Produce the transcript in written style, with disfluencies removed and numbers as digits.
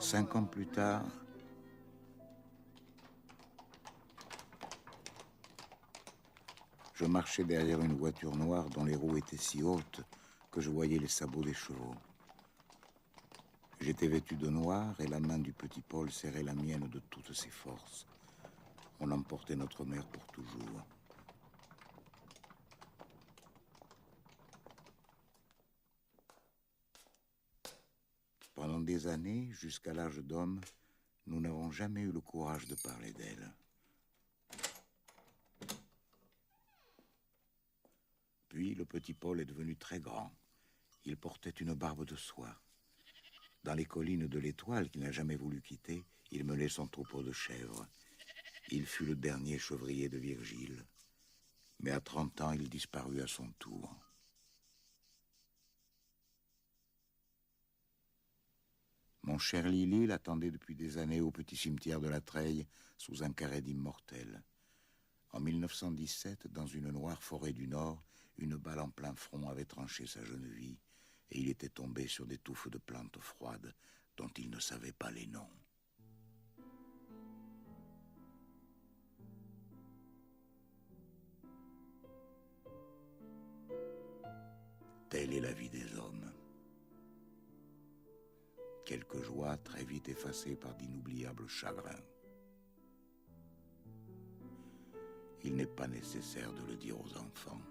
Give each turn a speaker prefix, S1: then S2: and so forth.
S1: 5 ans plus tard, je marchais derrière une voiture noire dont les roues étaient si hautes que je voyais les sabots des chevaux. J'étais vêtu de noir et la main du petit Paul serrait la mienne de toutes ses forces. On emportait notre mère pour toujours. Pendant des années, jusqu'à l'âge d'homme, nous n'avons jamais eu le courage de parler d'elle. Puis le petit Paul est devenu très grand. Il portait une barbe de soie. Dans les collines de l'Étoile, qu'il n'a jamais voulu quitter, il menait son troupeau de chèvres. Il fut le dernier chevrier de Virgile. Mais à 30 ans, il disparut à son tour. Mon cher Lily l'attendait depuis des années au petit cimetière de la Treille, sous un carré d'immortels. En 1917, dans une noire forêt du Nord, une balle en plein front avait tranché sa jeune vie, et il était tombé sur des touffes de plantes froides dont il ne savait pas les noms. Telle est la vie des hommes. Quelques joies très vite effacées par d'inoubliables chagrins. Il n'est pas nécessaire de le dire aux enfants.